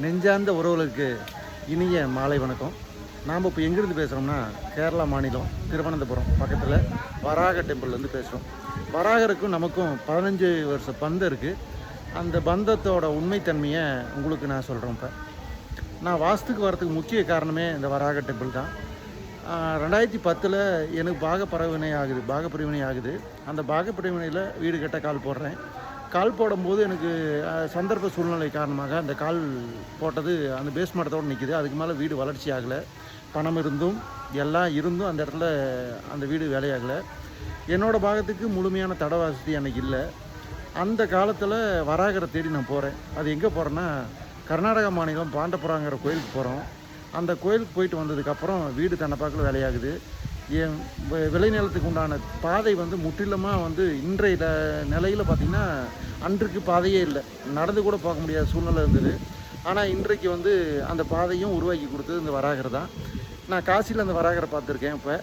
நெஞ்சார்ந்த உறவுகளுக்கு இனிய மாலை வணக்கம். நாம் இப்போ எங்கேருந்து பேசுகிறோம்னா கேரளா மாநிலம் திருவனந்தபுரம் பக்கத்தில் வராக டெம்பிள்லேருந்து பேசுகிறோம். வராகருக்கும் நமக்கும் 15 வருஷ பந்தம் இருக்குது. அந்த பந்தத்தோட உண்மைத்தன்மையை உங்களுக்கு நான் சொல்கிறேன். இப்போ நான் வாஸ்துக்கு வரதுக்கு முக்கிய காரணமே இந்த வராக டெம்பிள் தான். 2010 எனக்கு பாகப்பிரிவினை ஆகுது. அந்த பாகப்பிரிவினையில் வீடு கட்ட கால் போடுறேன். கால் போடும்போது எனக்கு சந்தர்ப்ப சூழ்நிலை காரணமாக அந்த கால் போட்டது அந்த பேஸ்மட்டத்தோடு நிற்கிது. அதுக்கு மேலே வீடு வளர்ச்சி ஆகலை. பணம் இருந்தும் எல்லாம் இருந்தும் அந்த இடத்துல அந்த வீடு வேலையாகலை. என்னோடய பாகத்துக்கு முழுமையான தட வசதி அன்றைக்கி இல்லை. அந்த காலத்தில் வராகரை தேடி நான் போகிறேன். அது எங்கே போகிறேன்னா கர்நாடகா மாநிலம் பாண்டபுராங்கிற கோயிலுக்கு போகிறோம். அந்த கோயிலுக்கு போயிட்டு வந்ததுக்கப்புறம் வீடு தன்னப்பாக்கில் வேலையாகுது. என் விளைநிலத்துக்கு உண்டான பாதை முற்றிலுமாக இன்றைய நிலையில் பார்த்திங்கன்னா அன்றைக்கு பாதையே இல்லை. நடந்து கூட பார்க்க முடியாத சூழ்நிலை இருந்தது. ஆனால் இன்றைக்கு அந்த பாதையும் உருவாக்கி கொடுத்தது இந்த வராகர் தான். நான் காசியில் அந்த வராகரை பார்த்துருக்கேன். இப்போ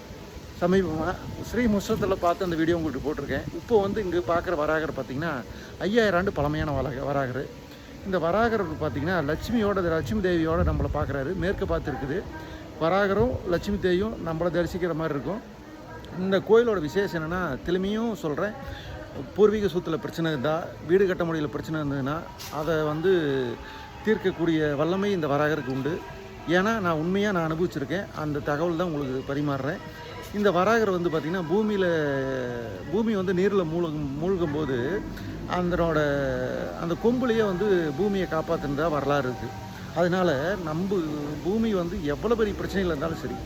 சமீபமாக ஸ்ரீ முஷ்ரத்தில் பார்த்து அந்த வீடியோ உங்களுக்கு போட்டிருக்கேன். இப்போ இங்கே பார்க்குற வராகர் பார்த்திங்கன்னா 5000 ஆண்டு பழமையான வராகர். இந்த வராகர் பார்த்திங்கன்னா லட்சுமி தேவியோட நம்மளை பார்க்குறாரு. மேற்கு பார்த்து இருக்குது. வராகரும் லட்சுமி தேவியும் நம்மளை தரிசிக்கிற மாதிரி இருக்கும். இந்த கோயிலோட விசேஷம் என்னென்னா, திரும்பியும் சொல்கிறேன், பூர்வீக சொத்தில் பிரச்சனை இருந்தால், வீடு கட்ட முடியல பிரச்சனை இருந்ததுன்னா அதை தீர்க்கக்கூடிய வல்லமை இந்த வராகருக்கு உண்டு. ஏன்னா நான் உண்மையாக நான் அனுபவிச்சிருக்கேன். அந்த தகவல் தான் உங்களுக்கு பரிமாறுறேன். இந்த வராகர் பார்த்திங்கன்னா பூமி நீரில் மூழ்கும் போது அந்த கொம்புலேயே பூமியை காப்பாற்றுனதா வரலாறு இருக்குது. அதனால் நம்ம பூமி எவ்வளோ பெரிய பிரச்சனைகள் இருந்தாலும் சரி,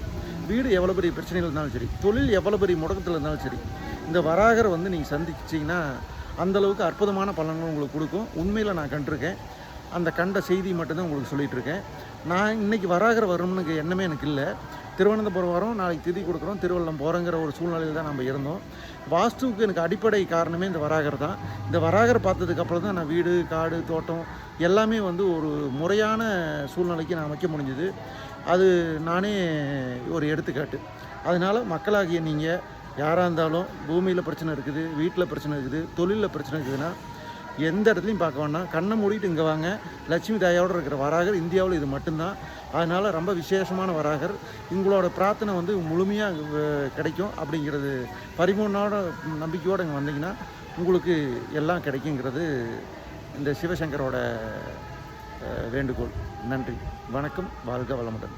வீடு எவ்வளோ பெரிய பிரச்சனைகள் இருந்தாலும் சரி, தொழில் எவ்வளோ பெரிய முடக்கத்தில் இருந்தாலும் சரி, இந்த வராகரை நீங்கள் சந்திச்சிங்கன்னா அந்தளவுக்கு அற்புதமான பலன்கள் உங்களுக்கு கொடுக்கும். உண்மையில் நான் கண்டிருக்கேன். அந்த கண்ட செய்தி மட்டும்தான் உங்களுக்கு சொல்லிகிட்ருக்கேன். நான் இன்றைக்கி வராகர் வரணும்னு எண்ணமே எனக்கு இல்லை. திருவனந்தபுரம் வரோம், நாளைக்கு திதி கொடுக்குறோம், திருவள்ளம் போகிறோங்கிற ஒரு சூழ்நிலையில் தான் நம்ம இருந்தோம். வாஸ்துவுக்கு எனக்கு அடிப்படை காரணமே இந்த வராகர் தான். இந்த வராகர் பார்த்ததுக்கப்புறம் தான் நான் வீடு, காடு, தோட்டம் எல்லாமே ஒரு முறையான சூழ்நிலைக்கு நான் அமைக்க முடிஞ்சுது. அது நானே ஒரு எடுத்துக்காட்டு. அதனால் மக்களாகிய நீங்கள் யாராக இருந்தாலும் பூமியில் பிரச்சனை இருக்குது, வீட்டில் பிரச்சனை இருக்குது, தொழிலில் பிரச்சனை இருக்குதுன்னா எந்த இடத்துலையும் பார்க்க வேண்டாம், கண்ணை மூடிட்டு இங்கே வாங்க. லட்சுமி தாயோடு இருக்கிற வராகர் இந்தியாவில் இது மட்டும்தான். அதனால் ரொம்ப விசேஷமான வராகர். உங்களோட பிரார்த்தனை முழுமையாக கிடைக்கும் அப்படிங்கிறது பரிபூர்ணோட நம்பிக்கையோடு இங்கே வந்தீங்கன்னா உங்களுக்கு எல்லாம் கிடைக்குங்கிறது இந்த சிவசங்கரோட வேண்டுகோள். நன்றி, வணக்கம், வாழ்க வளமுடன்.